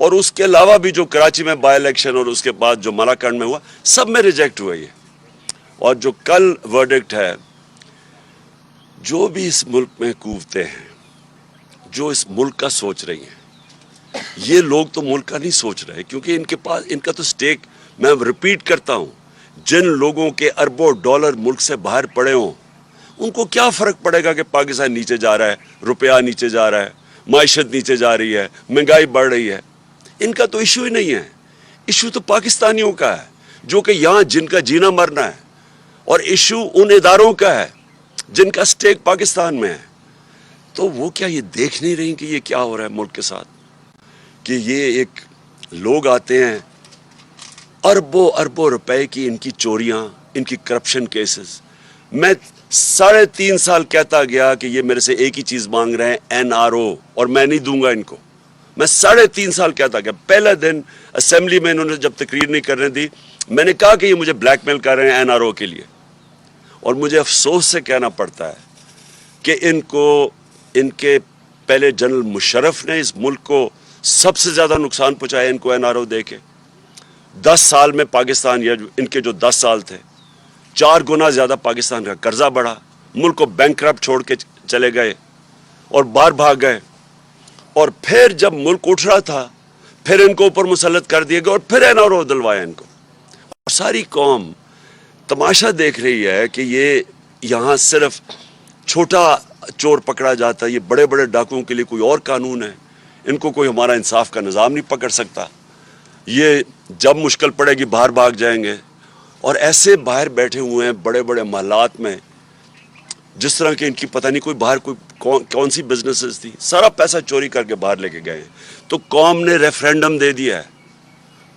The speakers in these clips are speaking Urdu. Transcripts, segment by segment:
اور اس کے علاوہ بھی جو کراچی میں بائی الیکشن اور اس کے بعد جو ملاکنڈ میں ہوا سب میں ریجیکٹ ہوا یہ. اور جو کل ورڈکٹ ہے, جو بھی اس ملک میں قوتیں ہیں جو اس ملک کا سوچ رہی ہیں, یہ لوگ تو ملک کا نہیں سوچ رہے, کیونکہ ان کے پاس ان کا تو سٹیک, میں ریپیٹ کرتا ہوں, جن لوگوں کے اربوں ڈالر ملک سے باہر پڑے ہوں ان کو کیا فرق پڑے گا کہ پاکستان نیچے جا رہا ہے, روپیہ نیچے جا رہا ہے, معیشت نیچے جا رہی ہے, مہنگائی بڑھ رہی ہے. ان کا تو ایشو ہی نہیں ہے. ایشو تو پاکستانیوں کا ہے جو کہ یہاں جن کا جینا مرنا ہے, اور ایشو ان اداروں کا ہے جن کا سٹیک پاکستان میں ہے. تو وہ کیا یہ دیکھ نہیں رہی کہ یہ کیا ہو رہا ہے ملک کے ساتھ, کہ یہ ایک لوگ آتے ہیں اربوں اربوں روپے کی ان کی چوریاں, ان کی کرپشن کیسز. میں 3.5 سال کہتا گیا کہ یہ میرے سے ایک ہی چیز مانگ رہے ہیں, NRO, اور میں نہیں دوں گا ان کو. میں 3.5 سال کہتا گیا. پہلا دن اسمبلی میں انہوں نے جب تقریر نہیں کرنے دی, میں نے کہا کہ یہ مجھے بلیک میل کر رہے ہیں NRO کے لیے. اور مجھے افسوس سے کہنا پڑتا ہے کہ ان کے پہلے جنرل مشرف نے اس ملک کو سب سے زیادہ نقصان پہنچایا ان کو NRO دے کے. 10 سال میں پاکستان, یا ان کے جو 10 سال تھے, 4 گنا زیادہ پاکستان کا قرضہ بڑھا, ملک کو بینکرپٹ چھوڑ کے چلے گئے اور باہر بھاگ گئے. اور پھر جب ملک اٹھ رہا تھا پھر ان کو اوپر مسلط کر دیے گئے اور پھر NRO دلوایا ان کو. اور ساری قوم تماشا دیکھ رہی ہے کہ یہ یہاں صرف چھوٹا چور پکڑا جاتا ہے, یہ بڑے بڑے ڈاکوؤں کے لیے کوئی اور قانون ہے, ان کو کوئی ہمارا انصاف کا نظام نہیں پکڑ سکتا, یہ جب مشکل پڑے گی باہر بھاگ جائیں گے. اور ایسے باہر بیٹھے ہوئے ہیں بڑے بڑے محلات میں, جس طرح کہ ان کی پتہ نہیں کوئی باہر کون سی بزنسز تھی, سارا پیسہ چوری کر کے باہر لے کے گئے. تو قوم نے ریفرینڈم دے دیا ہے,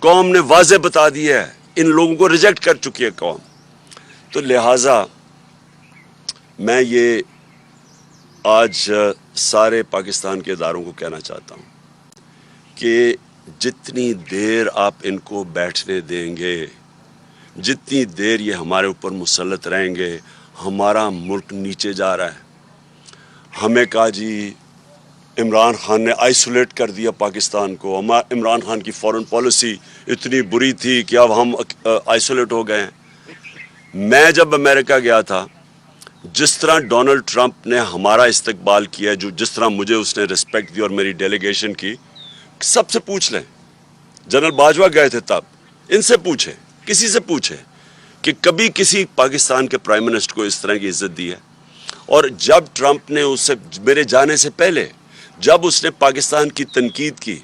قوم نے واضح بتا دیا ہے, ان لوگوں کو ریجیکٹ کر چکی ہے قوم. تو لہٰذا میں یہ آج سارے پاکستان کے اداروں کو کہنا چاہتا ہوں کہ جتنی دیر آپ ان کو بیٹھنے دیں گے, جتنی دیر یہ ہمارے اوپر مسلط رہیں گے, ہمارا ملک نیچے جا رہا ہے. ہمیں کہا جی عمران خان نے آئسولیٹ کر دیا پاکستان کو, عمران خان کی فورن پالیسی اتنی بری تھی کہ اب ہم آئسولیٹ ہو گئے ہیں. میں جب امریکہ گیا تھا, جس طرح ڈونلڈ ٹرمپ نے ہمارا استقبال کیا, جس طرح مجھے اس نے رسپیکٹ دی اور میری ڈیلیگیشن کی, سب سے پوچھ لیں. جنرل باجوہ گئے تھے تب, ان سے پوچھیں, کسی سے پوچھیں کہ کبھی کسی پاکستان کے پرائم منسٹر کو اس طرح کی عزت دی ہے. اور جب ٹرمپ نے اس سے, میرے جانے سے پہلے جب اس نے پاکستان کی تنقید کی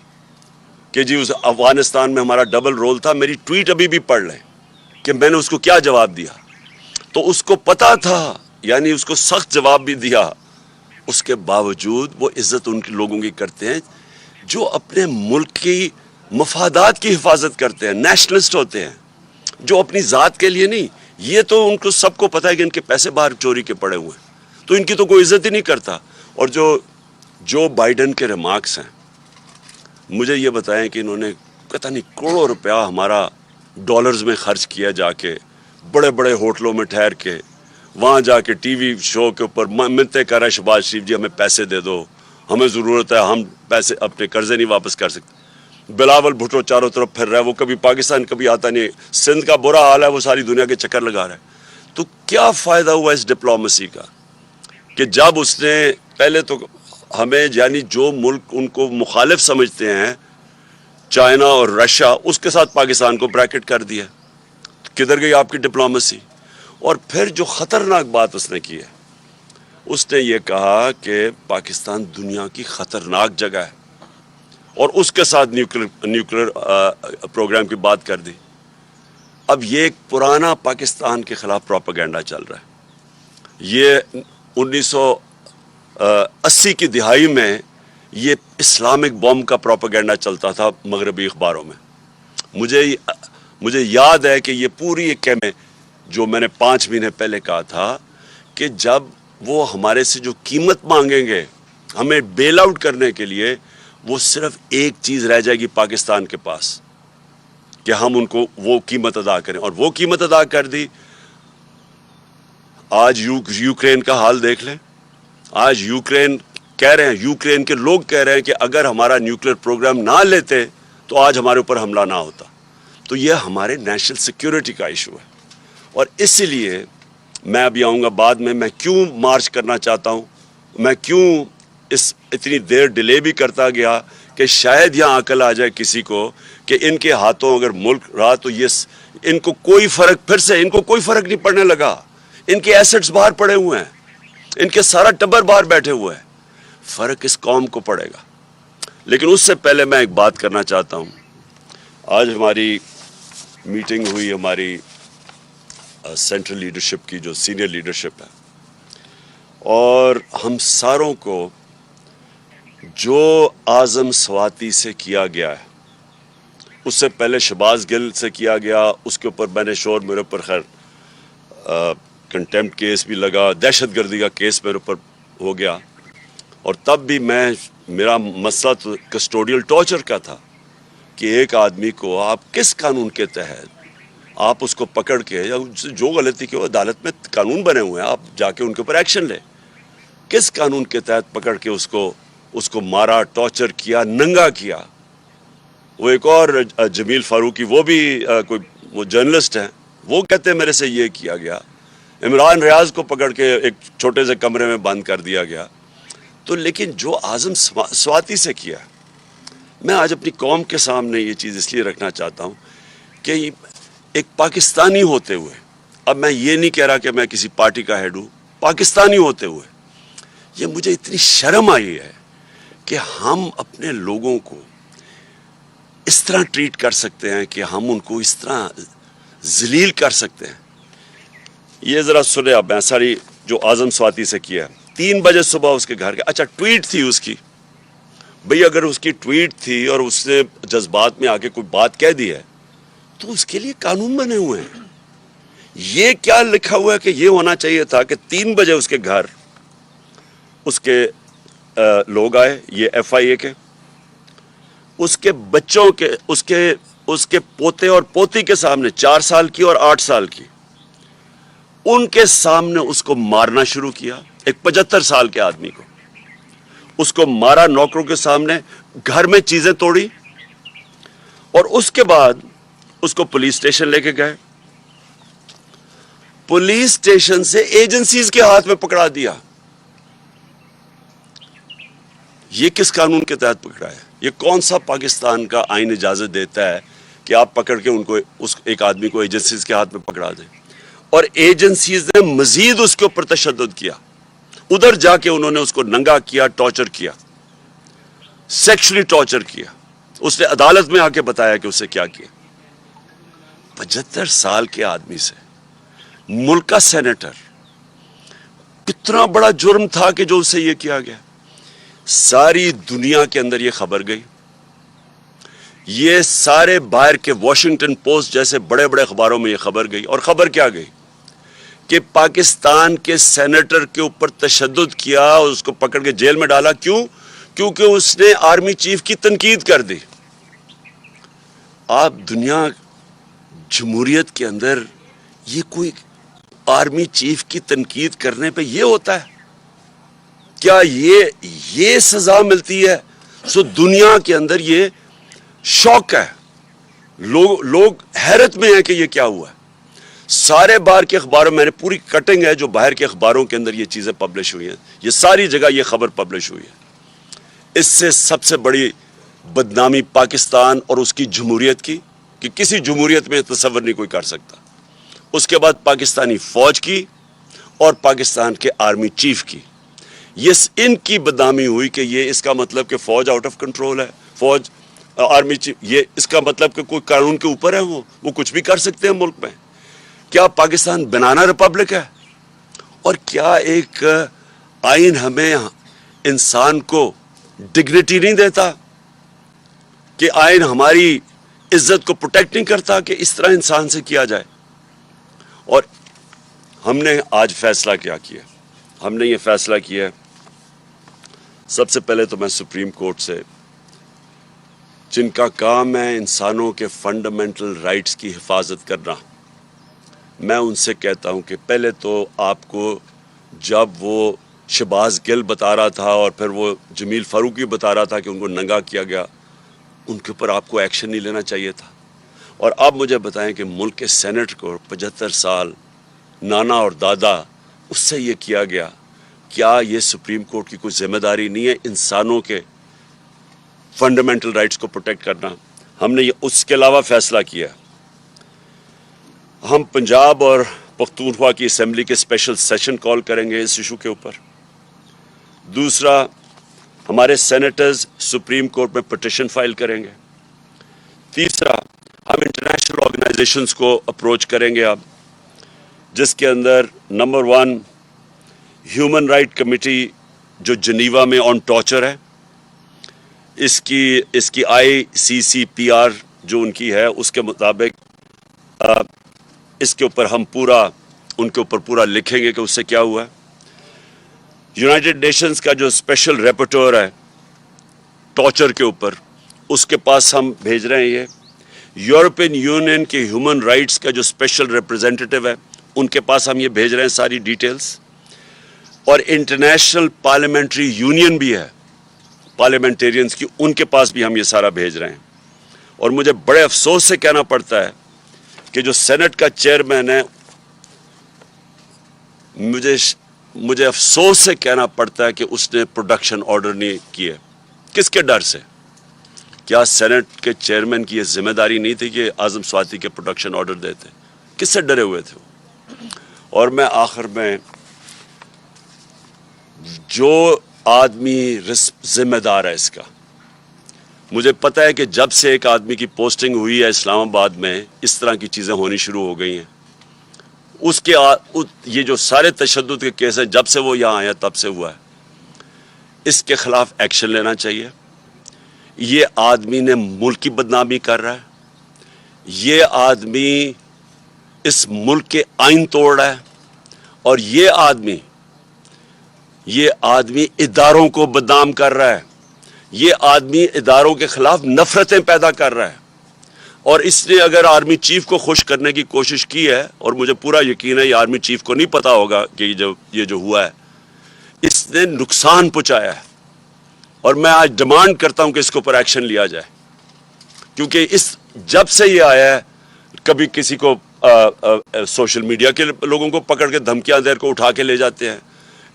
کہ جی اس افغانستان میں ہمارا ڈبل رول تھا, میری ٹویٹ ابھی بھی پڑھ لیں کہ میں نے اس کو کیا جواب دیا. تو اس کو پتا تھا, یعنی اس کو سخت جواب بھی دیا, اس کے باوجود وہ عزت ان کے لوگوں کی کرتے ہیں جو اپنے ملک کی مفادات کی حفاظت کرتے ہیں, نیشنلسٹ ہوتے ہیں, جو اپنی ذات کے لیے نہیں. یہ تو ان کو سب کو پتہ ہے کہ ان کے پیسے باہر چوری کے پڑے ہوئے ہیں, تو ان کی تو کوئی عزت ہی نہیں کرتا. اور جو بائیڈن کے ریمارکس ہیں, مجھے یہ بتائیں کہ انہوں نے پتہ نہیں کروڑوں روپیہ ہمارا ڈالرز میں خرچ کیا, جا کے بڑے بڑے ہوٹلوں میں ٹھہر کے, وہاں جا کے ٹی وی شو کے اوپر منتیں کر رہے ہیں شہباز شریف جی ہمیں پیسے دے دو, ہمیں ضرورت ہے, ہم پیسے اپنے قرضے نہیں واپس کر سکتے. بلاول بھٹو چاروں طرف پھر رہا ہے, وہ کبھی پاکستان کبھی آتا نہیں, سندھ کا برا حال ہے, وہ ساری دنیا کے چکر لگا رہا ہے. تو کیا فائدہ ہوا اس ڈپلومیسی کا کہ جب اس نے پہلے تو ہمیں, یعنی جو ملک ان کو مخالف سمجھتے ہیں, چائنا اور رشیا, اس کے ساتھ پاکستان کو بریکٹ کر دیا. کدھر گئی آپ کی ڈپلومیسی؟ اور پھر جو خطرناک بات اس نے کی ہے, اس نے یہ کہا کہ پاکستان دنیا کی خطرناک جگہ ہے, اور اس کے ساتھ نیوکلیر پروگرام کی بات کر دی. اب یہ ایک پرانا پاکستان کے خلاف پروپیگنڈا چل رہا ہے. یہ 1980 کی دہائی میں یہ اسلامک بوم کا پروپیگنڈا چلتا تھا مغربی اخباروں میں. مجھے یاد ہے کہ یہ پوری ایک میں جو میں نے 5 مہینے پہلے کہا تھا کہ جب وہ ہمارے سے جو قیمت مانگیں گے ہمیں بیل آؤٹ کرنے کے لیے, وہ صرف ایک چیز رہ جائے گی پاکستان کے پاس کہ ہم ان کو وہ قیمت ادا کریں, اور وہ قیمت ادا کر دی. آج یوکرین کا حال دیکھ لیں. آج یوکرین کہہ رہے ہیں, یوکرین کے لوگ کہہ رہے ہیں کہ اگر ہمارا نیوکلیر پروگرام نہ لیتے تو آج ہمارے اوپر حملہ نہ ہوتا. تو یہ ہمارے نیشنل سیکیورٹی کا ایشو ہے. اور اسی لیے میں ابھی آؤں گا بعد میں کیوں مارچ کرنا چاہتا ہوں, میں کیوں اتنی دیر ڈیلے بھی کرتا گیا, کہ شاید یہاں عقل آ جائے کسی کو کہ ان کے ہاتھوں اگر ملک رہا تو یہ ان کو کوئی فرق, پھر سے ان کو کوئی فرق نہیں پڑنے لگا. ان کے ایسٹس باہر پڑے ہوئے ہیں, ان کے سارا ٹبر باہر بیٹھے ہوئے ہیں, فرق اس قوم کو پڑے گا. لیکن اس سے پہلے میں ایک بات کرنا چاہتا ہوں. آج ہماری میٹنگ ہوئی, ہماری سینٹرل لیڈرشپ کی, جو سینئر لیڈرشپ ہے, اور ہم ساروں کو جو اعظم سواتی سے کیا گیا ہے, اس سے پہلے شہباز گل سے کیا گیا, اس کے اوپر میں نے شور, میرے اوپر خیر کنٹیمپٹ کیس بھی لگا, دہشت گردی کا کیس میرے اوپر ہو گیا, اور تب بھی میرا مسئلہ تو کسٹوڈیل ٹارچر کا تھا کہ ایک آدمی کو آپ کس قانون کے تحت آپ اس کو پکڑ کے, یا جو غلطی کی ہو, عدالت میں قانون بنے ہوئے ہیں, آپ جا کے ان کے اوپر ایکشن لیں, کس قانون کے تحت پکڑ کے اس کو مارا, ٹارچر کیا, ننگا کیا. وہ ایک اور جمیل فاروقی, وہ بھی وہ جرنلسٹ ہیں, وہ کہتے ہیں میرے سے یہ کیا گیا. عمران ریاض کو پکڑ کے ایک چھوٹے سے کمرے میں بند کر دیا گیا. تو لیکن جو اعظم سواتی سے کیا, میں آج اپنی قوم کے سامنے یہ چیز اس لیے رکھنا چاہتا ہوں کہ ایک پاکستانی ہوتے ہوئے, اب میں یہ نہیں کہہ رہا کہ میں کسی پارٹی کا ہیڈ ہوں, پاکستانی ہوتے ہوئے یہ مجھے اتنی شرم آئی ہے کہ ہم اپنے لوگوں کو اس طرح ٹریٹ کر سکتے ہیں, کہ ہم ان کو اس طرح ذلیل کر سکتے ہیں. یہ ذرا سنیں آپ, میں ساری جو اعظم سواتی سے کیا ہے, 3 بجے صبح اس کے گھر کے, اچھا ٹویٹ تھی اس کی, بھئی اگر اس کی ٹویٹ تھی اور اس نے جذبات میں آ کے کوئی بات کہہ دی ہے تو اس کے لیے قانون بنے ہوئے ہیں. یہ کیا لکھا ہوا ہے کہ یہ ہونا چاہیے تھا کہ 3 بجے اس کے گھر اس کے لوگ آئے, یہ ایف آئی اے کے, اس کے بچوں کے, اس کے پوتے اور پوتی کے سامنے, 4 سال کی اور 8 سال کی, ان کے سامنے اس کو مارنا شروع کیا. ایک 75 سال کے آدمی کو اس کو مارا, نوکروں کے سامنے, گھر میں چیزیں توڑی, اور اس کے بعد اس کو پولیس اسٹیشن لے کے گئے. پولیس اسٹیشن سے ایجنسیز کے ہاتھ میں پکڑا دیا. یہ کس قانون کے تحت پکڑا ہے؟ یہ کون سا پاکستان کا آئین اجازت دیتا ہے کہ آپ پکڑ کے ان کو, ایک آدمی کو ایجنسیز کے ہاتھ میں پکڑا دیں؟ اور ایجنسیز نے مزید اس کے اوپر تشدد کیا, ادھر جا کے انہوں نے اس کو ننگا کیا, ٹارچر کیا, سیکشلی ٹارچر کیا. اس نے عدالت میں آ کے بتایا کہ اسے کیا کیا. 75 سال کے آدمی سے, ملک کا سینیٹر, کتنا بڑا جرم تھا کہ جو اسے یہ کیا گیا. ساری دنیا کے اندر یہ خبر گئی, یہ سارے باہر کے واشنگٹن پوسٹ جیسے بڑے بڑے اخباروں میں یہ خبر گئی. اور خبر کیا گئی کہ پاکستان کے سینیٹر کے اوپر تشدد کیا اور اس کو پکڑ کے جیل میں ڈالا. کیوں؟ کیونکہ اس نے آرمی چیف کی تنقید کر دی. آپ دنیا جمہوریت کے اندر یہ کوئی آرمی چیف کی تنقید کرنے پہ یہ ہوتا ہے کیا؟ یہ سزا ملتی ہے؟ سو دنیا کے اندر یہ شوق ہے, لوگ حیرت میں ہیں کہ یہ کیا ہوا ہے. سارے باہر کے اخباروں, میں نے پوری کٹنگ ہے جو باہر کے اخباروں کے اندر یہ چیزیں پبلش ہوئی ہیں, یہ ساری جگہ یہ خبر پبلش ہوئی ہے. اس سے سب سے بڑی بدنامی پاکستان اور اس کی جمہوریت کی, کہ کسی جمہوریت میں تصور نہیں کوئی کر سکتا. اس کے بعد پاکستانی فوج کی اور پاکستان کے آرمی چیف کی, یہ ان کی بدنامی ہوئی کہ یہ اس کا مطلب کہ فوج آؤٹ آف کنٹرول ہے, فوج آرمی چیف, یہ اس کا مطلب کہ کوئی قانون کے اوپر ہے, وہ کچھ بھی کر سکتے ہیں ملک میں. کیا پاکستان بنانا ریپبلک ہے؟ اور کیا ایک آئین ہمیں انسان کو ڈگنیٹی نہیں دیتا؟ کہ آئین ہماری عزت کو پروٹیکٹ نہیں کرتا کہ اس طرح انسان سے کیا جائے؟ اور ہم نے آج فیصلہ کیا کیا؟ ہم نے یہ فیصلہ کیا, سب سے پہلے تو میں سپریم کورٹ سے, جن کا کام ہے انسانوں کے فنڈامنٹل رائٹس کی حفاظت کرنا, میں ان سے کہتا ہوں کہ پہلے تو آپ کو جب وہ شہباز گل بتا رہا تھا اور پھر وہ جمیل فاروقی بتا رہا تھا کہ ان کو ننگا کیا گیا, ان کے اوپر آپ کو ایکشن نہیں لینا چاہیے تھا؟ اور آپ مجھے بتائیں کہ ملک کے سینٹ کو 75 سال نانا اور دادا اس سے یہ کیا گیا، کیا یہ سپریم کورٹ کی کوئی ذمہ داری نہیں ہے انسانوں کے فنڈامنٹل رائٹس کو پروٹیکٹ کرنا؟ ہم نے یہ اس کے علاوہ فیصلہ کیا، ہم پنجاب اور پختونخوا کی اسمبلی کے اسپیشل سیشن کال کریں گے اس ایشو کے اوپر۔ دوسرا، ہمارے سینیٹرز سپریم کورٹ میں پٹیشن فائل کریں گے۔ تیسرا، ہم انٹرنیشنل آرگنائزیشنز کو اپروچ کریں گے اب، جس کے اندر نمبر 1 ہیومن رائٹ کمیٹی جو جنیوا میں آن ٹارچر ہے، اس کی ICCPR جو ان کی ہے اس کے مطابق اس کے اوپر ہم ان کے اوپر پورا لکھیں گے کہ اس سے کیا ہوا ہے۔ یونائٹڈ نیشنز کا جو اسپیشل ریپورٹر ہے ٹارچر کے اوپر، اس کے پاس ہم بھیج رہے ہیں یہ۔ یورپین یونین کے ہیومن رائٹس کا جو اسپیشل ریپرزینٹیٹیو ہے ان کے پاس ہم یہ بھیج رہے ہیں ساری ڈیٹیلز۔ اور انٹرنیشنل پارلیمنٹری یونین بھی ہے پارلیمنٹیرینز کی، ان کے پاس بھی ہم یہ سارا بھیج رہے ہیں۔ اور مجھے بڑے افسوس سے کہنا پڑتا ہے کہ جو سینٹ کا چیئرمین ہے، مجھے افسوس سے کہنا پڑتا ہے کہ اس نے پروڈکشن آرڈر نہیں کیے۔ کس کے ڈر سے؟ کیا سینٹ کے چیئرمین کی یہ ذمہ داری نہیں تھی کہ اعظم سواتی کے پروڈکشن آرڈر دیتے؟ کس سے ڈرے ہوئے تھے وہ؟ اور میں آخر میں، جو آدمی ذمہ دار ہے اس کا، مجھے پتہ ہے کہ جب سے ایک آدمی کی پوسٹنگ ہوئی ہے اسلام آباد میں، اس طرح کی چیزیں ہونی شروع ہو گئی ہیں۔ یہ جو سارے تشدد کے کیس ہیں جب سے وہ یہاں آیا تب سے ہوا ہے، اس کے خلاف ایکشن لینا چاہیے۔ یہ آدمی نے ملک کی بدنامی کر رہا ہے، یہ آدمی اس ملک کے آئین توڑ رہا ہے، اور یہ آدمی اداروں کو بدنام کر رہا ہے، یہ آدمی اداروں کے خلاف نفرتیں پیدا کر رہا ہے۔ اور اس نے اگر آرمی چیف کو خوش کرنے کی کوشش کی ہے، اور مجھے پورا یقین ہے یہ آرمی چیف کو نہیں پتا ہوگا کہ یہ جو ہوا ہے، اس نے نقصان پہنچایا ہے۔ اور میں آج ڈیمانڈ کرتا ہوں کہ اس کے اوپر ایکشن لیا جائے، کیونکہ جب سے یہ آیا ہے، کبھی کسی کو سوشل میڈیا کے لوگوں کو پکڑ کے دھمکیاں دے کو اٹھا کے لے جاتے ہیں،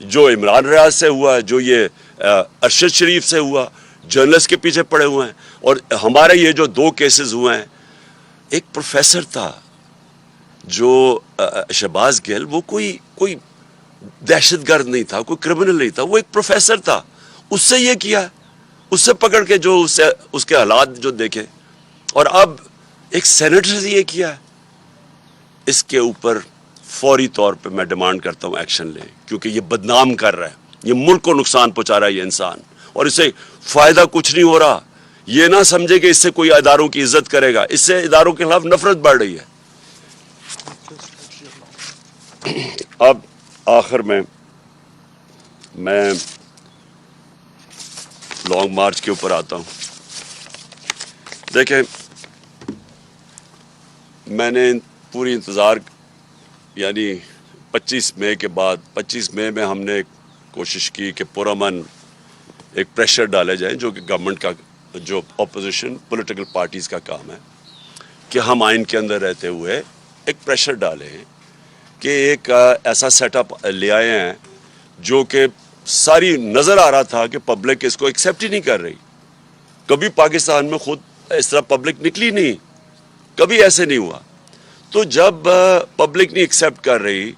جو عمران ریاض سے ہوا، جو یہ ارشد شریف سے ہوا، جرنلسٹ کے پیچھے پڑے ہوئے ہیں۔ اور ہمارے یہ جو 2 کیسز ہوئے ہیں، ایک پروفیسر تھا جو شہباز گل، وہ کوئی دہشت گرد نہیں تھا، کوئی کرمنل نہیں تھا، وہ ایک پروفیسر تھا، اس سے یہ کیا، اس سے پکڑ کے جو اس کے حالات جو دیکھے، اور اب ایک سینیٹر سے یہ کیا ہے۔ اس کے اوپر فوری طور پہ میں ڈیمانڈ کرتا ہوں ایکشن لیں، کیونکہ یہ بدنام کر رہا ہے، یہ ملک کو نقصان پہنچا رہا ہے یہ انسان، اور اس سے فائدہ کچھ نہیں ہو رہا۔ یہ نہ سمجھے کہ اس سے کوئی اداروں کی عزت کرے گا، اس سے اداروں کے خلاف نفرت بڑھ رہی ہے۔ اب آخر میں لانگ مارچ کے اوپر آتا ہوں۔ دیکھیں، میں نے پوری انتظار، یعنی 25 مئی کے بعد، 25 مئی میں ہم نے کوشش کی کہ پرامن ایک پریشر ڈالے جائیں، جو کہ گورنمنٹ کا، جو اپوزیشن پولیٹیکل پارٹیز کا کام ہے، کہ ہم آئین کے اندر رہتے ہوئے ایک پریشر ڈالیں کہ ایک ایسا سیٹ اپ لے آئے ہیں جو کہ ساری نظر آ رہا تھا کہ پبلک اس کو ایکسیپٹ ہی نہیں کر رہی۔ کبھی پاکستان میں خود اس طرح پبلک نکلی نہیں، کبھی ایسے نہیں ہوا۔ تو جب پبلک نہیں ایکسیپٹ کر رہی،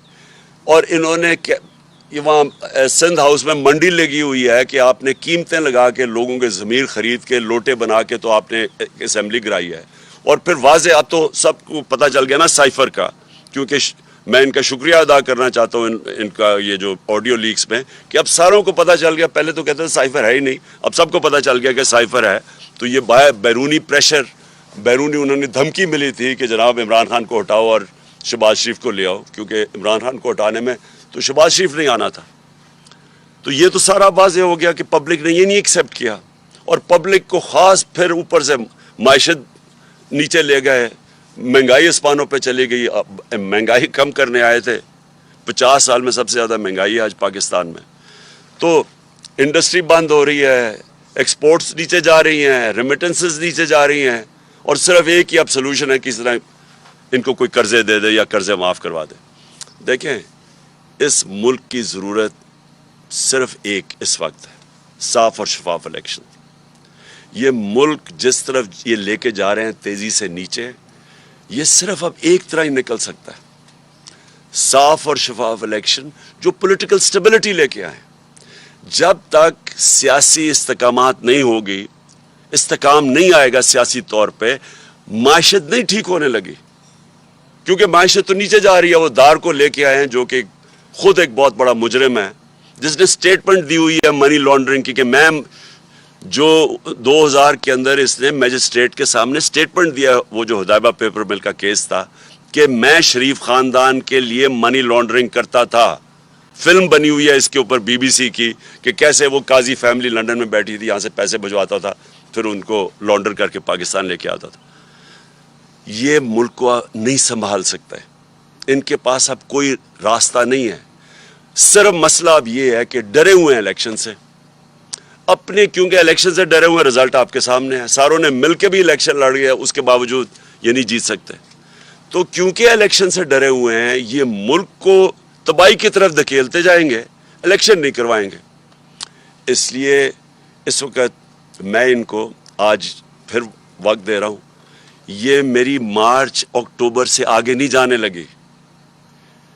اور انہوں نے وہاں سندھ ہاؤس میں منڈی لگی ہوئی ہے کہ آپ نے قیمتیں لگا کے لوگوں کے ضمیر خرید کے لوٹے بنا کے تو آپ نے اسمبلی کرائی ہے، اور پھر واضح اب تو سب کو پتہ چل گیا نا سائفر کا، کیونکہ میں ان کا شکریہ ادا کرنا چاہتا ہوں ان کا یہ جو آڈیو لیکس میں، کہ اب ساروں کو پتہ چل گیا، پہلے تو کہتے تھے سائفر ہے ہی نہیں، اب سب کو پتہ چل گیا کہ سائفر ہے۔ تو یہ بیرونی پریشر، بیرونی انہوں نے دھمکی ملی تھی کہ جناب عمران خان کو ہٹاؤ اور شہباز شریف کو لے آؤ، کیونکہ عمران خان کو ہٹانے میں تو شہباز شریف نہیں آنا تھا۔ تو یہ تو سارا واضح ہو گیا کہ پبلک نے یہ نہیں ایکسیپٹ کیا، اور پبلک کو خاص پھر اوپر سے معیشت نیچے لے گئے، مہنگائی اسپانوں پہ چلی گئی۔ مہنگائی کم کرنے آئے تھے، 50 سال میں سب سے زیادہ مہنگائی ہے آج پاکستان میں۔ تو انڈسٹری بند ہو رہی ہے، ایکسپورٹس نیچے جا رہی ہیں, ریمیٹنسز نیچے جا رہی ہیں, اور صرف ایک ہی اب سلوشن ہے کس طرح ان کو کوئی قرضے دے دے یا قرضے معاف کروا دے. دیکھیں, اس ملک کی ضرورت صرف ایک اس وقت ہے, صاف اور شفاف الیکشن. یہ ملک جس طرف یہ لے کے جا رہے ہیں تیزی سے نیچے, یہ صرف اب ایک طرح ہی نکل سکتا ہے, صاف اور شفاف الیکشن جو پولیٹیکل سٹیبلٹی لے کے آئے. جب تک سیاسی استحکامات نہیں ہوگی, استحکام نہیں آئے گا سیاسی طور پہ, معیشت نہیں ٹھیک ہونے لگی, کیونکہ معیشت تو نیچے جا رہی ہے. وہ دار کو لے کے آئے ہیں جو کہ خود ایک بہت بڑا مجرم ہے, جس نے سٹیٹمنٹ دی ہوئی ہے منی لانڈرنگ کی, کہ میں جو 2000 کے اندر اس نے میجسٹریٹ کے سامنے سٹیٹمنٹ دیا, وہ جو ہدایبہ پیپر مل کا کیس تھا, کہ میں شریف خاندان کے لیے منی لانڈرنگ کرتا تھا. فلم بنی ہوئی ہے اس کے اوپر بی بی سی کی, کہ کیسے وہ قاضی فیملی لنڈن میں بیٹھی تھی, یہاں سے پیسے بھجواتا تھا, پھر ان کو لانڈر کر کے پاکستان لے کے آتا تھا. یہ ملک کو نہیں سنبھال سکتا ہے, ان کے پاس اب کوئی راستہ نہیں ہے. صرف مسئلہ اب یہ ہے کہ ڈرے ہوئے ہیں الیکشن سے اپنے, کیونکہ الیکشن سے ڈرے ہوئے ہیں. رزلٹ آپ کے سامنے ہے, ساروں نے مل کے بھی الیکشن لڑ گیا, اس کے باوجود یہ نہیں جیت سکتے. تو کیونکہ الیکشن سے ڈرے ہوئے ہیں, یہ ملک کو تباہی کی طرف دھکیلتے جائیں گے, الیکشن نہیں کروائیں گے. اس لیے اس وقت میں ان کو آج پھر وقت دے رہا ہوں. یہ میری مارچ اکتوبر سے آگے نہیں جانے لگی,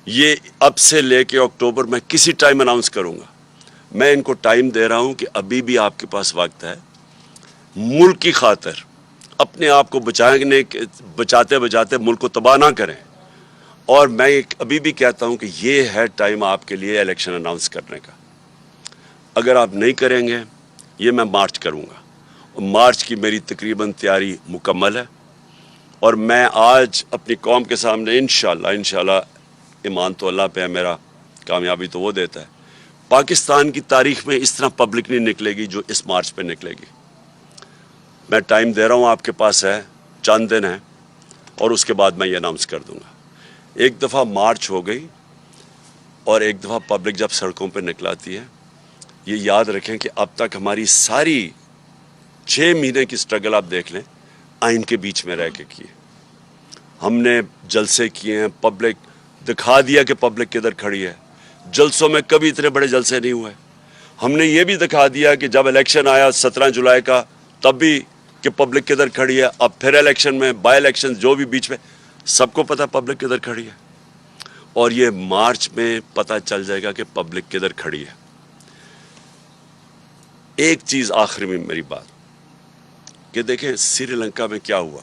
یہ اب سے لے کے اکتوبر میں کسی ٹائم اناؤنس کروں گا. میں ان کو ٹائم دے رہا ہوں کہ ابھی بھی آپ کے پاس وقت ہے, ملک کی خاطر اپنے آپ کو بچاتے بچاتے ملک کو تباہ نہ کریں. اور میں ابھی بھی کہتا ہوں کہ یہ ہے ٹائم آپ کے لیے الیکشن اناؤنس کرنے کا. اگر آپ نہیں کریں گے, یہ میں مارچ کروں گا, اور مارچ کی میری تقریباً تیاری مکمل ہے. اور میں آج اپنی قوم کے سامنے انشاءاللہ ایمان تو اللہ پہ ہے میرا, کامیابی تو وہ دیتا ہے, پاکستان کی تاریخ میں اس طرح پبلک نہیں نکلے گی جو اس مارچ پہ نکلے گی. میں ٹائم دے رہا ہوں, آپ کے پاس ہے, چند دن ہیں, اور اس کے بعد میں یہ اناؤنس کر دوں گا. ایک دفعہ مارچ ہو گئی اور ایک دفعہ پبلک جب سڑکوں پہ نکلاتی ہے, یہ یاد رکھیں کہ اب تک ہماری ساری 6 مہینے کی سٹرگل آپ دیکھ لیں, آئین کے بیچ میں رہ کے کیے. ہم نے جلسے کیے ہیں, پبلک دکھا دیا کہ پبلک کدھر کھڑی ہے. جلسوں میں کبھی اتنے بڑے جلسے نہیں ہوئے. ہم نے یہ بھی دکھا دیا کہ جب الیکشن آیا 17 جولائی کا, تب بھی کہ پبلک کدھر کھڑی ہے. اب پھر الیکشن میں, بائی الیکشن جو بھی بیچ میں, سب کو پتہ پبلک کدھر کھڑی ہے. اور یہ مارچ میں پتہ چل جائے گا کہ پبلک کدھر کھڑی ہے. ایک چیز آخری میں میری بات, کہ دیکھیں سری لنکا میں کیا ہوا.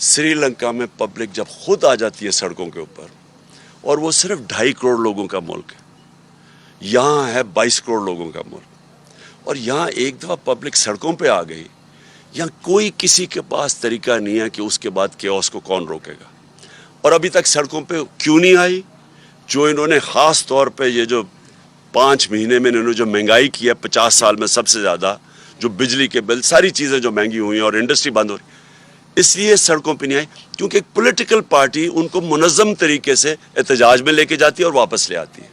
سری لنکا میں پبلک جب خود آ جاتی ہے سڑکوں کے اوپر, اور وہ صرف 2.5 کروڑ لوگوں کا ملک ہے, یہاں ہے 22 کروڑ لوگوں کا ملک, اور یہاں ایک دفعہ پبلک سڑکوں پہ آ گئی, یہاں کوئی کسی کے پاس طریقہ نہیں ہے کہ اس کے بعد کیوس کو کون روکے گا. اور ابھی تک سڑکوں پہ کیوں نہیں آئی؟ جو انہوں نے خاص طور پہ یہ جو 5 مہینے میں انہوں نے جو مہنگائی کی ہے 50 سال میں سب سے زیادہ, جو بجلی کے بل, ساری چیزیں جو مہنگی ہوئی ہیں, اور انڈسٹری بند ہو رہی, اس لیے سڑکوں پہ نہیں آئی. کیونکہ ایک پولیٹیکل پارٹی ان کو منظم طریقے سے احتجاج میں لے کے جاتی ہے اور واپس لے آتی ہے.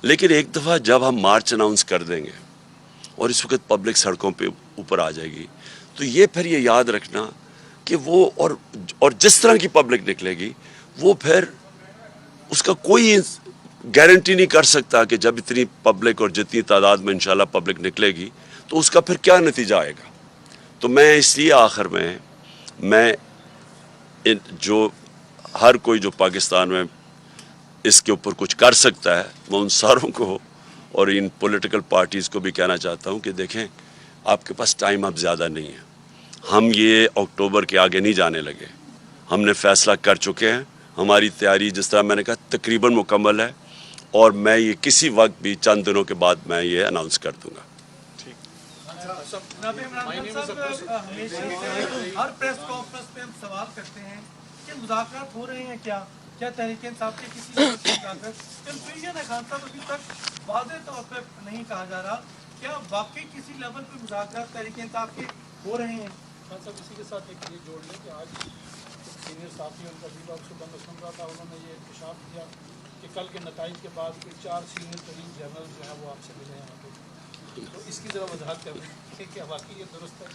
لیکن ایک دفعہ جب ہم مارچ اناؤنس کر دیں گے اور اس وقت پبلک سڑکوں پہ اوپر آ جائے گی, تو یہ پھر یہ یاد رکھنا کہ وہ اور جس طرح کی پبلک نکلے گی, وہ پھر اس کا کوئی گارنٹی نہیں کر سکتا کہ جب اتنی پبلک اور جتنی تعداد میں انشاءاللہ پبلک نکلے گی تو اس کا پھر کیا نتیجہ آئے گا. تو میں اس لیے آخر میں جو ہر کوئی جو پاکستان میں اس کے اوپر کچھ کر سکتا ہے, میں ان ساروں کو اور ان پولیٹیکل پارٹیز کو بھی کہنا چاہتا ہوں کہ دیکھیں آپ کے پاس ٹائم اب زیادہ نہیں ہے. ہم یہ اکتوبر کے آگے نہیں جانے لگے, ہم نے فیصلہ کر چکے ہیں. ہماری تیاری جس طرح میں نے کہا تقریباً مکمل ہے, اور میں یہ کسی وقت بھی چند دنوں کے بعد میں یہ اناؤنس کر دوں گا. جناب عمران خان صاحب, ہمیشہ ہر پریس کانفرنس پہ ہم سوال کرتے ہیں کہ مذاکرات ہو رہے ہیں کیا تحریک انصاف کے کسی لیول پہ مذاکرات. کنفیوژن ہے خان صاحب, ابھی تک واضح طور پہ نہیں کہا جا رہا کیا واقعی کسی لیول پہ مذاکرات تحریک انصاف کے ہو رہے ہیں. خان صاحب اسی کے ساتھ ایک یہ جوڑ لیں کہ آج سینئر صحافی ان کا بھی آپ صبح میں سن رہا تھا, انہوں نے یہ انکشاف کیا کہ کل کے نتائج کے بعد کوئی 4 سینئر ترین جنرل جو ہیں وہ آپ سے ملے ہیں. تو اس کی ذرا وضاحت کر دیں کہ کیا واقعی یہ درست ہے؟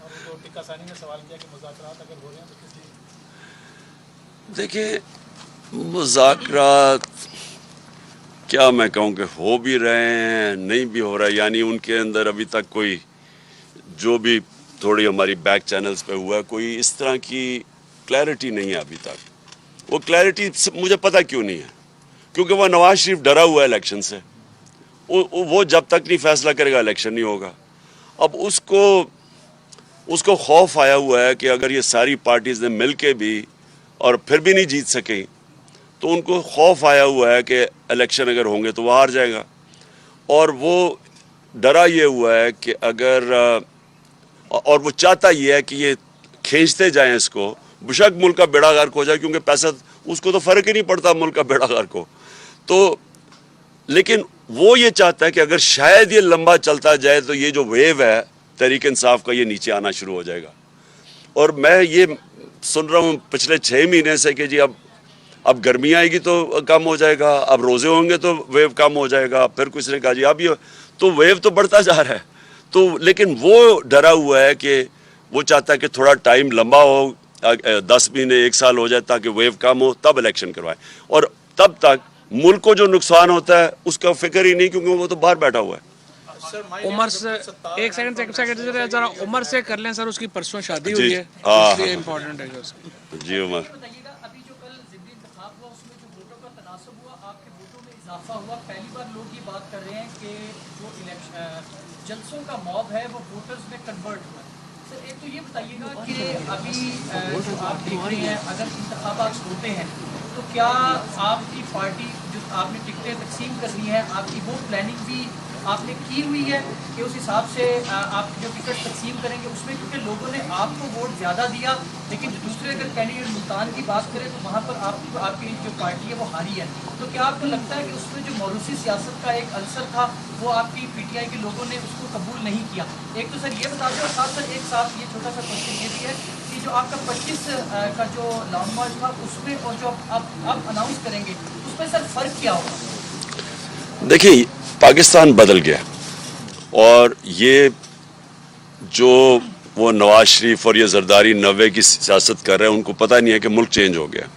اور جو ٹکا ثانی نے سوال کیا کہ مذاکرات اگر ہو رہے ہیں تو کس لیے؟ دیکھیں مذاکرات کیا میں کہوں کہ ہو بھی رہے ہیں نہیں بھی ہو رہا ہے، یعنی ان کے اندر ابھی تک کوئی جو بھی تھوڑی ہماری بیک چینلز پہ ہوا ہے کوئی اس طرح کی کلیئرٹی نہیں ہے ابھی تک۔ وہ کلیئرٹی مجھے پتہ کیوں نہیں ہے، کیونکہ وہ نواز شریف ڈرا ہوا ہے الیکشن سے، وہ جب تک نہیں فیصلہ کرے گا الیکشن نہیں ہوگا۔ اب اس کو خوف آیا ہوا ہے کہ اگر یہ ساری پارٹیز نے مل کے بھی اور پھر بھی نہیں جیت سکیں تو ان کو خوف آیا ہوا ہے کہ الیکشن اگر ہوں گے تو وہ ہار جائے گا، اور وہ ڈرا یہ ہوا ہے کہ اگر اور وہ چاہتا یہ ہے کہ یہ کھینچتے جائیں اس کو بشک ملک کا بیڑا غرق ہو جائے، کیونکہ پیسہ اس کو تو فرق ہی نہیں پڑتا ملک کا بیڑا غرق ہو تو، لیکن وہ یہ چاہتا ہے کہ اگر شاید یہ لمبا چلتا جائے تو یہ جو ویو ہے تحریک انصاف کا یہ نیچے آنا شروع ہو جائے گا۔ اور میں یہ سن رہا ہوں پچھلے 6 مہینے سے کہ جی اب گرمی آئے گی تو کم ہو جائے گا، اب روزے ہوں گے تو ویو کم ہو جائے گا، پھر کسی نے کہا جی اب یہ تو ویو تو بڑھتا جا رہا ہے تو، لیکن وہ ڈرا ہوا ہے کہ وہ چاہتا ہے کہ تھوڑا ٹائم لمبا ہو، 10 مہینے 1 سال ہو جائے تاکہ ویو کم ہو تب الیکشن کروائے، اور تب تک ملک کو جو نقصان ہوتا ہے اس کا فکر ہی نہیں، کیونکہ وہ تو باہر بیٹھا ہوا ہے۔ عمر سے ایک سیکنڈ ذرا عمر سے کر لیں سر، اس کی پرسوں شادی جی ہوئی ہے ہاں اس لیے امپورٹنٹ ہے اس کی۔ جی عمر، بتائیے گا ابھی جو کل ضمنی انتخاب ہوا اس میں جو ووٹوں کا تناسب ہوا، آپ کے ووٹوں میں اضافہ ہوا، پہلی بار لوگ یہ بات کر رہے ہیں کہ جو جلسوں کا موب ہے وہ ووٹرز میں کنورٹ ہوا ہے۔ سر ایک تو یہ بتائیے گا کہ ابھی جو آپ دیکھ رہے ہیں اگر انتخابات ہوتے ہیں تو کیا آپ کی پارٹی جو آپ نے ٹکٹیں تقسیم کرنی ہے آپ کی وہ پلاننگ بھی آپ نے کی ہوئی ہے کہ اس حساب سے آپ جو ٹکٹ تقسیم کریں گے اس میں، کیونکہ لوگوں نے آپ کو ووٹ زیادہ دیا لیکن دوسرے اگر کینڈیڈیٹ ملتان کی بات کریں تو وہاں پر آپ کی جو پارٹی ہے وہ ہاری ہے، تو کیا آپ کو لگتا ہے کہ اس میں جو موروثی سیاست کا ایک عنصر تھا وہ آپ کی پی ٹی آئی کے لوگوں نے اس کو قبول نہیں کیا؟ ایک تو سر یہ بتا دیں، اور ساتھ سر ایک ساتھ یہ چھوٹا سا کوشچن یہ بھی ہے کہ جو آپ کا 25 کا جو لانگ مارچ تھا اس میں اور جو آپ اناؤنس کریں گے اس میں سر فرق کیا ہوگا؟ دیکھیں پاکستان بدل گیا، اور یہ جو وہ نواز شریف اور یہ زرداری 90 کی سیاست کر رہے ہیں ان کو پتہ نہیں ہے کہ ملک چینج ہو گیا،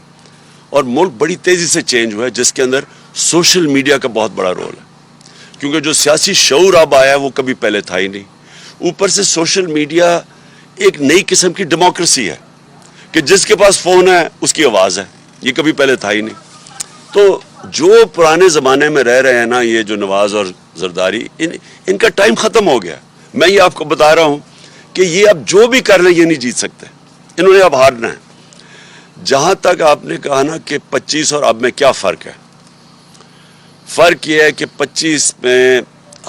اور ملک بڑی تیزی سے چینج ہوا ہے جس کے اندر سوشل میڈیا کا بہت بڑا رول ہے، کیونکہ جو سیاسی شعور اب آیا ہے وہ کبھی پہلے تھا ہی نہیں۔ اوپر سے سوشل میڈیا ایک نئی قسم کی ڈیموکریسی ہے کہ جس کے پاس فون ہے اس کی آواز ہے، یہ کبھی پہلے تھا ہی نہیں۔ تو جو پرانے زمانے میں رہ رہے ہیں نا یہ جو نواز اور زرداری، ان کا ٹائم ختم ہو گیا۔ میں یہ آپ کو بتا رہا ہوں کہ یہ اب جو بھی کر رہے ہیں یہ نہیں جیت سکتے، انہوں نے اب ہارنا ہے۔ جہاں تک آپ نے کہا نا کہ 25 اور اب میں کیا فرق ہے، فرق یہ ہے کہ 25 میں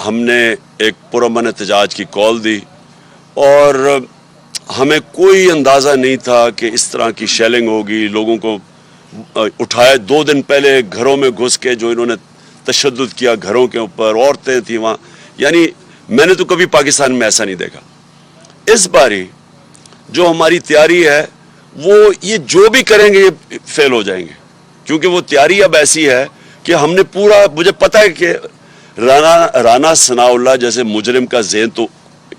ہم نے ایک پرامن احتجاج کی کال دی اور ہمیں کوئی اندازہ نہیں تھا کہ اس طرح کی شیلنگ ہوگی، لوگوں کو اٹھائے 2 دن پہلے گھروں میں گھس کے جو انہوں نے تشدد کیا گھروں کے اوپر، عورتیں تھیں وہاں، یعنی میں نے تو کبھی پاکستان میں ایسا نہیں دیکھا۔ اس باری جو ہماری تیاری ہے وہ یہ جو بھی کریں گے یہ فیل ہو جائیں گے، کیونکہ وہ تیاری اب ایسی ہے کہ ہم نے پورا، مجھے پتہ ہے کہ رانا ثناء اللہ جیسے مجرم کا ذہن تو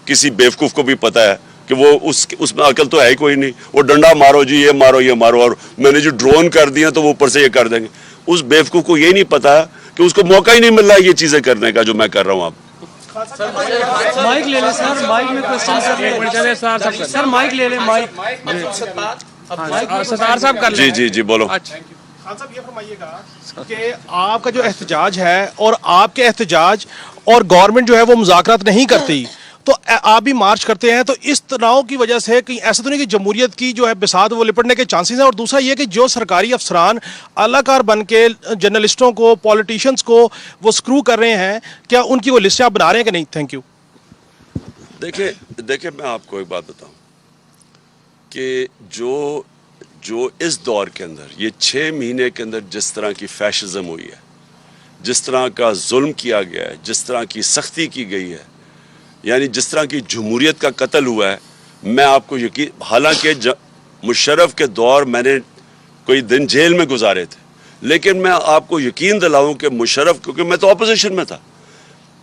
کسی بیوقوف کو بھی پتہ ہے کہ وہ اس میں عقل تو ہے ہی کوئی نہیں، وہ ڈنڈا مارو جی یہ مارو یہ مارو، اور میں نے جو ڈرون کر دیا تو وہ اوپر سے یہ کر دیں گے۔ اس بیوقوف کو یہ نہیں پتا کہ اس کو موقع ہی نہیں مل رہا یہ چیزیں کرنے کا جو میں کر رہا ہوں اب۔ مائک لے لیں سر، مائک میں کوشچن سر، مائک لے لیں، مائک ستار صاحب کر لیں۔ جی بولو۔ خان صاحب یہ فرمائیے گا کہ آپ کا جو احتجاج ہے اور آپ کے احتجاج اور گورنمنٹ جو ہے وہ مذاکرات نہیں کرتی تو آپ بھی مارچ کرتے ہیں، تو اس تناؤ کی وجہ سے کہیں ایسا تو نہیں کہ جمہوریت کی جو ہے بساط وہ لپٹنے کے چانسز ہیں؟ اور دوسرا یہ کہ جو سرکاری افسران اعلی کار بن کے جرنلسٹوں کو، پولیٹیشنز کو وہ سکرو کر رہے ہیں، کیا ان کی وہ لسٹ آپ بنا رہے ہیں کہ نہیں؟ Thank you. دیکھیں میں آپ کو ایک بات بتاؤں کہ جو اس دور کے اندر یہ 6 مہینے کے اندر جس طرح کی فیشزم ہوئی ہے، جس طرح کا ظلم کیا گیا ہے، جس طرح کی سختی کی گئی ہے، یعنی جس طرح کی جمہوریت کا قتل ہوا ہے، میں آپ کو یقین، حالانکہ مشرف کے دور میں نے کوئی دن جیل میں گزارے تھے، لیکن میں آپ کو یقین دلاؤں کہ مشرف، کیونکہ میں تو اپوزیشن میں تھا،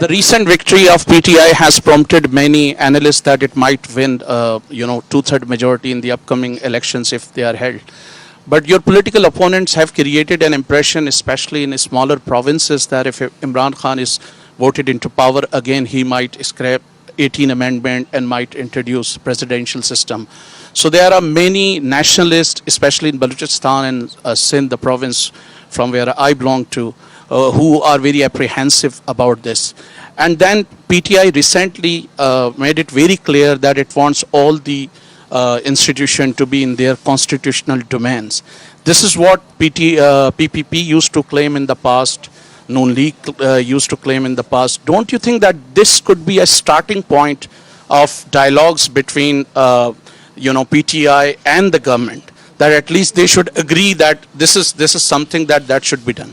The recent victory of PTI has prompted many analysts that it might win, two-third majority in the upcoming elections if they are held. But your political opponents have created an impression, especially in smaller provinces, that if Imran Khan is voted into power again, he might scrap 18 amendment and might introduce presidential system. So there are many nationalists, especially in Balochistan and Sindh, the province from where I belong to, who are very apprehensive about this. And then PTI recently made it very clear that it wants all the institution to be in their constitutional domains. This is what PPP used to claim in the past, Noon League used to claim in the past. Don't you think that this could be a starting point of dialogues between PTI and the government, that at least they should agree that this is something that should be done?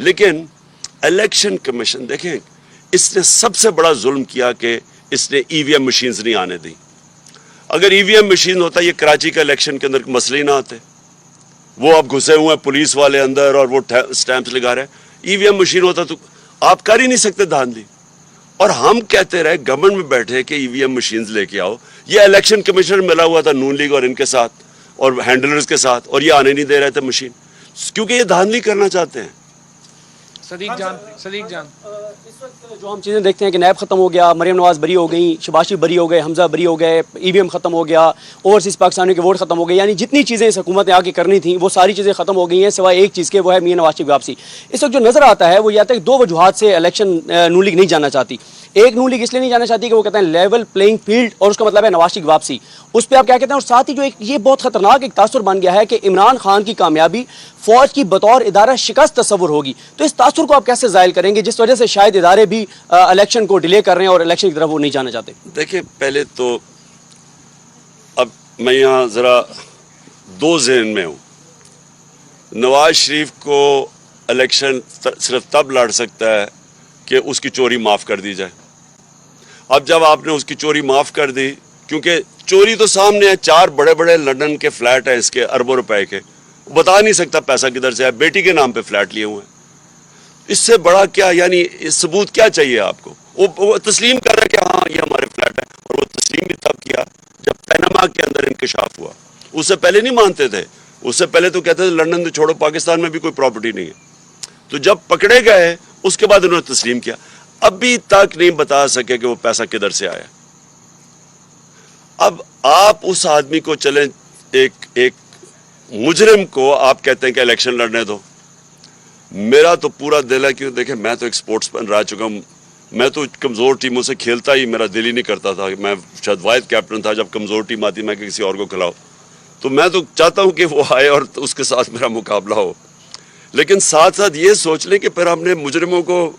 لیکن الیکشن کمیشن دیکھیں اس نے سب سے بڑا ظلم کیا کہ اس نے ای وی ایم مشینز نہیں آنے دی. اگر ای وی ایم مشین ہوتا یہ کراچی کا الیکشن کے اندر مسئلے ہی نہ آتے. وہ اب گھسے ہوئے ہیں پولیس والے اندر اور وہ سٹیمپس لگا رہے ہیں. ای وی ایم مشین ہوتا تو آپ کر ہی نہیں سکتے دھاندلی. اور ہم کہتے رہے گورنمنٹ میں بیٹھے کہ ای وی ایم مشینز لے کے آؤ. یہ الیکشن کمیشنر ملا ہوا تھا نون لیگ اور ان کے ساتھ اور ہینڈلرز کے ساتھ, اور یہ آنے نہیں دے رہے تھے مشین, کیونکہ یہ دھاندلی کرنا چاہتے ہیں. صدیق جان اس وقت جو ہم چیزیں دیکھتے ہیں کہ نیب ختم ہو گیا, مریم نواز بری ہو گئی, شباشی بری ہو گئے, حمزہ بری ہو گئے, ای وی ایم ختم ہو گیا, اوورسیز پاکستانیوں کے ووٹ ختم ہو گئے, یعنی جتنی چیزیں اس حکومت نے آ کے کرنی تھیں وہ ساری چیزیں ختم ہو گئی ہیں سوائے ایک چیز کے, وہ ہے میاں نواز شریف کی واپسی. اس وقت جو نظر آتا ہے وہ یہ آتا ہے کہ 2 وجوہات سے الیکشن نون لیگ نہیں جانا چاہتی. ایک نون لیگ اس لیے نہیں جانا چاہتی کہ وہ کہتے ہیں لیول پلینگ فیلڈ, اور اس کا مطلب ہے نواز شریف کی واپسی. اس پہ آپ کیا کہتے ہیں؟ اور ساتھ ہی جو یہ بہت خطرناک ایک تاثر بن گیا ہے کہ عمران خان کی کامیابی فوج کی بطور ادارہ شکست تصور ہوگی. تو اس تاثر کو آپ کیسے زائل کریں گے جس وجہ سے شاید ادارے بھی الیکشن کو ڈیلے کر رہے ہیں اور الیکشن کی طرف وہ نہیں جانا چاہتے؟ دیکھیں پہلے تو اب میں یہاں ذرا 2 ذہن میں ہوں. نواز شریف کو الیکشن صرف تب لڑ سکتا ہے کہ اس کی چوری معاف کر دی جائے. اب جب آپ نے اس کی چوری معاف کر دی, کیونکہ چوری تو سامنے ہے, 4 بڑے بڑے لندن کے فلیٹ ہیں اس کے اربوں روپے کے, بتا نہیں سکتا پیسہ کدھر سے ہے, بیٹی کے نام پہ فلیٹ لیے ہوئے ہیں. اس سے بڑا کیا, یعنی ثبوت کیا چاہیے آپ کو؟ وہ تسلیم کر رہا ہے کہ ہاں یہ ہمارے فلیٹ ہے, اور وہ تسلیم بھی تب کیا جب پیناما کے اندر انکشاف ہوا. اس سے پہلے نہیں مانتے تھے, اس سے پہلے تو کہتے تھے لندن تو چھوڑو, پاکستان میں بھی کوئی پراپرٹی نہیں ہے. تو جب پکڑے گئے اس کے بعد انہوں نے تسلیم کیا. ابھی تک نہیں بتا سکے کہ وہ پیسہ کدھر سے آیا. اب آپ اس آدمی کو چلیں, ایک مجرم کو آپ کہتے ہیں کہ الیکشن لڑنے دو. میرا تو پورا دل ہے, کیوں دیکھیں میں تو ایک سپورٹس مین رہ چکا ہوں, میں تو کمزور ٹیموں سے کھیلتا ہی میرا دل ہی نہیں کرتا تھا. میں شاید واحد کیپٹن تھا جب کمزور ٹیم آتی میں کسی اور کو کھلاؤ. تو میں تو چاہتا ہوں کہ وہ آئے اور اس کے ساتھ میرا مقابلہ ہو, لیکن ساتھ ساتھ یہ سوچ لیں کہ پھر ہم نے مجرموں کو,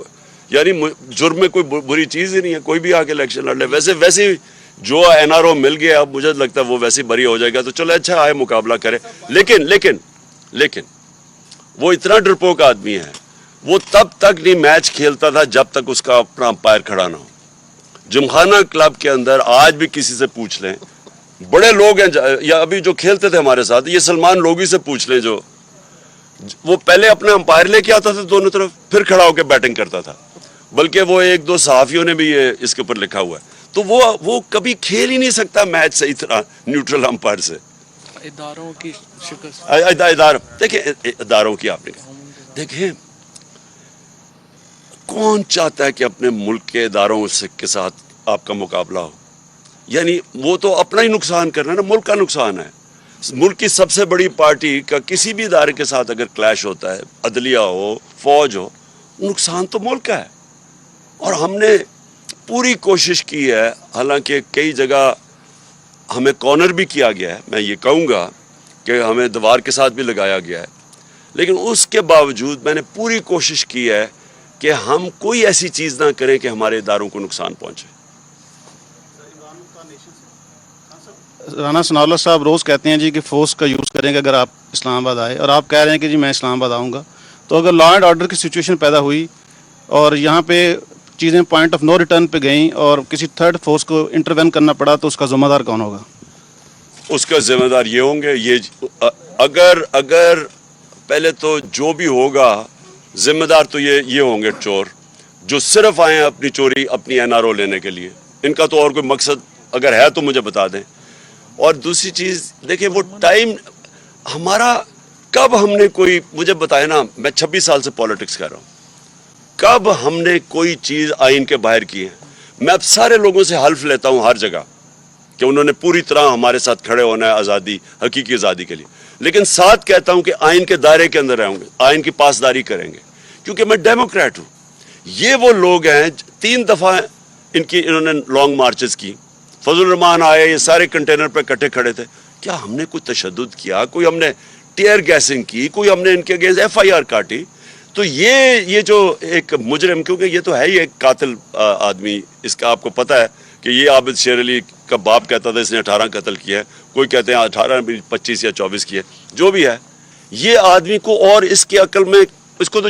یعنی جرم میں کوئی بری چیز ہی نہیں ہے, کوئی بھی آ کے الیکشن لڑ لے. ویسے جو این آر او مل گیا اب مجھے لگتا ہے وہ ویسے بری ہو جائے گا, تو چلو اچھا آئے مقابلہ کرے. لیکن وہ اتنا ڈرپوک آدمی ہے, وہ تب تک نہیں میچ کھیلتا تھا جب تک اس کا اپنا امپائر کھڑا نہ ہو. جمخانہ کلب کے اندر آج بھی کسی سے پوچھ لیں, بڑے لوگ ہیں یا ابھی جو کھیلتے تھے ہمارے ساتھ, یہ سلمان لوگی سے پوچھ لیں, جو وہ پہلے اپنا امپائر لے کے آتا تھا دونوں طرف, پھر کھڑا ہو کے بیٹنگ کرتا تھا. بلکہ وہ 1-2 صحافیوں نے بھی یہ اس کے اوپر لکھا ہوا ہے. تو وہ کبھی کھیل ہی نہیں سکتا میچ صحیح طرح نیوٹرل امپائر سے. اداروں کی شکست, دیکھیں اداروں کی آپ نے کہا, دیکھیں کون چاہتا ہے کہ اپنے ملک کے اداروں کے ساتھ آپ کا مقابلہ ہو؟ یعنی وہ تو اپنا ہی نقصان کرنا ہے نا, ملک کا نقصان ہے. ملک کی سب سے بڑی پارٹی کا کسی بھی ادارے کے ساتھ اگر کلیش ہوتا ہے, عدلیہ ہو, فوج ہو, نقصان تو ملک کا ہے. اور ہم نے پوری کوشش کی ہے, حالانکہ کئی جگہ ہمیں کارنر بھی کیا گیا ہے, میں یہ کہوں گا کہ ہمیں دیوار کے ساتھ بھی لگایا گیا ہے, لیکن اس کے باوجود میں نے پوری کوشش کی ہے کہ ہم کوئی ایسی چیز نہ کریں کہ ہمارے اداروں کو نقصان پہنچے. رانا ثناء اللہ صاحب روز کہتے ہیں جی کہ فورس کا یوز کریں گے اگر آپ اسلام آباد آئے, اور آپ کہہ رہے ہیں کہ جی میں اسلام آباد آؤں گا. تو اگر لا اینڈ آرڈر کی سچویشن پیدا ہوئی اور یہاں پہ چیزیں پوائنٹ آف نو ریٹرن پہ گئیں اور کسی تھرڈ فورس کو انٹروین کرنا پڑا, تو اس کا ذمہ دار کون ہوگا؟ اس کا ذمہ دار یہ ہوں گے, یہ اگر پہلے تو جو بھی ہوگا ذمہ دار تو یہ ہوں گے چور, جو صرف آئے ہیں اپنی چوری اپنی این آر او لینے کے لیے. ان کا تو اور کوئی مقصد اگر ہے تو مجھے بتا دیں. اور دوسری چیز دیکھیں, وہ ٹائم ہمارا کب ہم نے کوئی, مجھے بتائے نا, میں 26 سال سے پالیٹکس کر رہا ہوں, کب ہم نے کوئی چیز آئین کے باہر کی ہے؟ میں اب سارے لوگوں سے حلف لیتا ہوں ہر جگہ کہ انہوں نے پوری طرح ہمارے ساتھ کھڑے ہونا ہے آزادی, حقیقی آزادی کے لیے, لیکن ساتھ کہتا ہوں کہ آئین کے دائرے کے اندر رہیں گے, آئین کی پاسداری کریں گے, کیونکہ میں ڈیموکریٹ ہوں. یہ وہ لوگ ہیں 3 دفعہ انہوں نے لانگ مارچز کی, فضل الرحمان آئے, یہ سارے کنٹینر پہ کٹھے کھڑے تھے. کیا ہم نے کوئی تشدد کیا؟ کوئی ہم نے ٹیئر گیسنگ کی؟ کوئی ہم نے ان کے اگینسٹ ایف آئی آر کاٹی؟ تو یہ جو ایک مجرم, کیونکہ یہ تو ہے ہی ایک قاتل آدمی, اس کا آپ کو پتہ ہے کہ یہ عابد شیر علی کا باپ کہتا تھا اس نے 18 قتل کیا ہے, کوئی کہتے ہیں 18 25 یا 24 کیے, جو بھی ہے. یہ آدمی کو, اور اس کی عقل میں, اس کو تو